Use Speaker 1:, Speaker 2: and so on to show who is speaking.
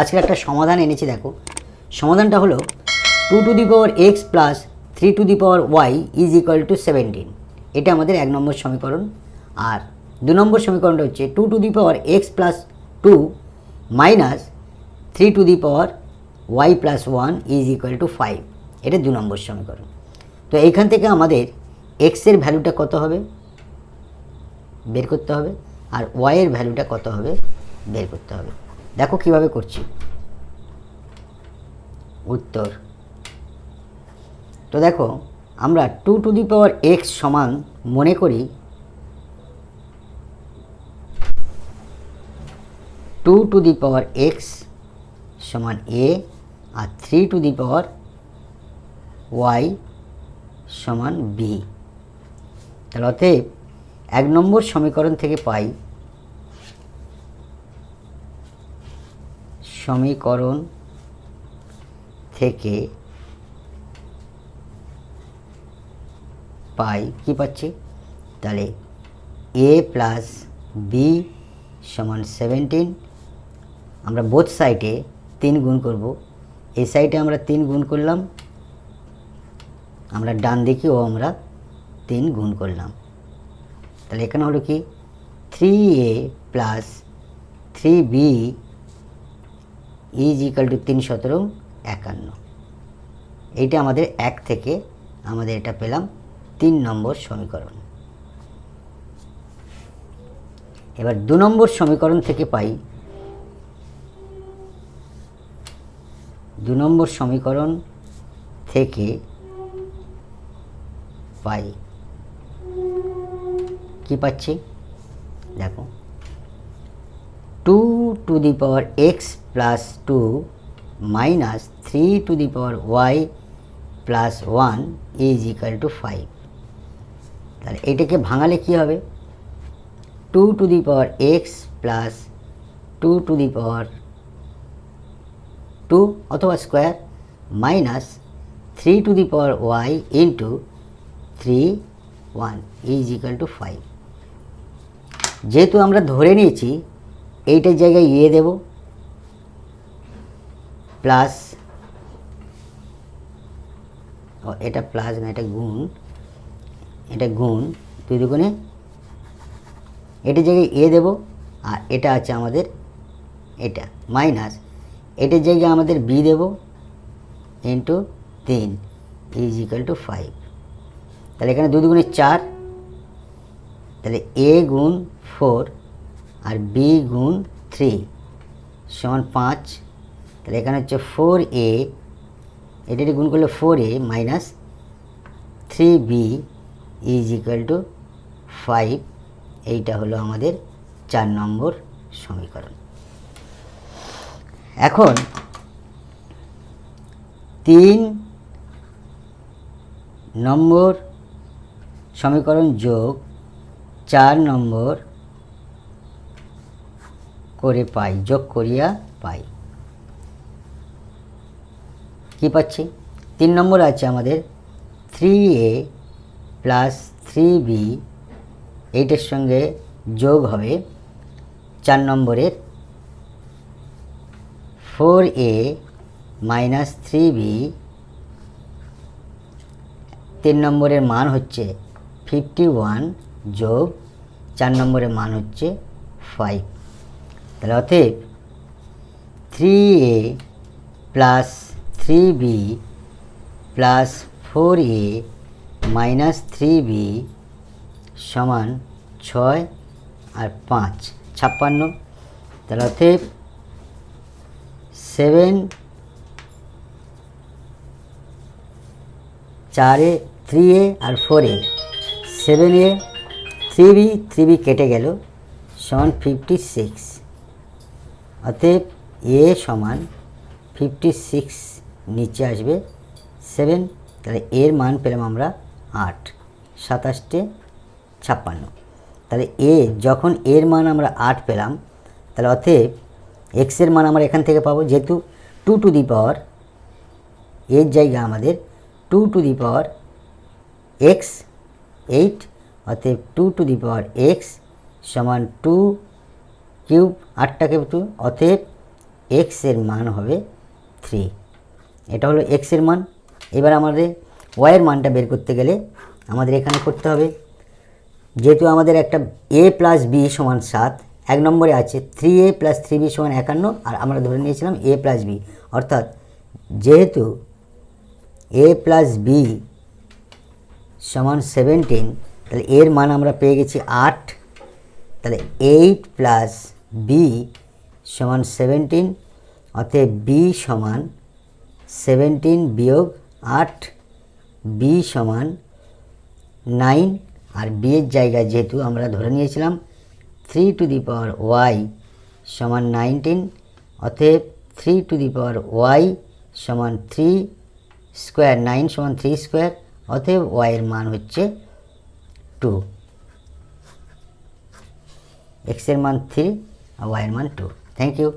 Speaker 1: আজকের একটা সমাধান এনেছি, দেখো সমাধানটা হলো 2x plus 3y is equal to 17। এটা আমাদের 1 নম্বর সমীকরণ। আর 2 নম্বর সমীকরণটা হচ্ছে 2x plus 2 minus 3y plus 1 is equal to 5। এটা 2 নম্বর সমীকরণ। তো এইখান থেকে আমাদের এর ভ্যালুটা কত হবে বের করতে হবে, আর এর ভ্যালুটা কত হবে বের করতে হবে। দেখো কিভাবে করছি। উত্তর, তো দেখো আমরা 2x সমান মনে করি 2x সমান a আর 3y সমান b। তাহলে অতএব 1 নম্বর সমীকরণ থেকে পাই, সমীকরণ থেকে পাই কি পাচ্ছি, তাহলে a প্লাস বি সমান 17। আমরা বোথ সাইডে 3 গুণ করব। এই সাইডে আমরা 3 গুণ করলাম, আমরা ডান দিকেও আমরা 3 গুণ করলাম। তাহলে এখানে হলো কি 3a plus 3b is equal two 3 17 51। এইটা আমাদের 1 থেকে আমাদের এটা পেলাম 3 নম্বর সমীকরণ। এবার 2 নম্বর সমীকরণ থেকে পাই, 2 নম্বর সমীকরণ থেকে পাই কি পাচ্ছি, দেখো 2x plus 2 minus 3y plus 1 is equal to 5। তাহলে এটাকে ভাঙালে কি হবে, 2x প্লাস 2 অথবা square minus 3y into 1 is equal to 5। যেহেতু আমরা ধরে নিয়েছি এইটার জায়গায় দেব প্লাস, এটা প্লাস না এটা গুণ, এটা গুণ 2 দুগুণে, এটার জায়গায় দেব, আর এটা আছে আমাদের এটা মাইনাস, এটার জায়গায় আমাদের বি দেব ইন্টু 3 ইজ ইকাল টু 5। তাহলে এখানে 2 দুগুণে 4, তাহলে a গুণ 4 আর b গুণ 3 সমান 5। তাহলে এখানে হচ্ছে 4a, এটা গুণ করলে 4a minus 3b is equal to 5। এইটা হলো আমাদের 4 নম্বর সমীকরণ। এখন 3 নম্বর সমীকরণ যোগ 4 নম্বর করে পাই, যোগ করিয়া পাই কি পাচ্ছি, 3 নম্বর আছে আমাদের 3a প্লাস 3b, এইটার সঙ্গে যোগ হবে 4 নম্বরের 4a মাইনাস 3b। 3 নম্বরের মান হচ্ছে 51 যোগ 4 নম্বরের মান হচ্ছে 5। তাহলে অতএব 3a plus 3b plus 4a minus 3b সমান 6 আর 5 56। তাহলে অতএব 7 4a 3a আর 4a 7a 3b কেটে গেল সমান 56। অতএব a সমান 56 নিচে আসবে 7। তাহলে এর মান পেলাম আমরা 8, 27 56। তাহলে যখন এর মান আমরা 8 পেলাম, তাহলে অতএব এর মান আমরা এখান থেকে পাবো, যেহেতু 2 টু দি পাওয়ার এর জায়গা আমাদের 2 টু দি পাওয়ার x 8, অতএব 2 টু দি পাওয়ার x সমান 2 কিউব 8টাকে 2, অতএব এক্সের মান হবে 3। এটা হলো এক্সের মান। এবার আমাদের ওয়াইয়ের মানটা বের করতে গেলে আমাদের এখানে করতে হবে, যেহেতু আমাদের একটা a প্লাস বি সমান 7, 1 নম্বরে আছে 3a প্লাস 3b সমান 51, আর আমরা ধরে নিয়েছিলাম a প্লাস বি, অর্থাৎ যেহেতু a প্লাস বি সমান 17, তাহলে এর মান আমরা পেয়ে গেছি 8। তাহলে 8 প্লাস বি সমান 17, অতএব বি সমান 17 বিয়োগ 8, বি সমান 9। আর বি এর জায়গায় যেহেতু আমরা ধরে নিয়েছিলাম 3 টু দি পাওয়ার ওয়াই সমান 19, অতএব 3 টু দি পাওয়ার ওয়াই সমান 3 স্কোয়ার, 9 সমান 3 স্কোয়ার, অতএব ওয়াইয়ের মান হচ্ছে 2। এক্সের মান 3 আর ওয়াইয়ের মান 2। Thank you.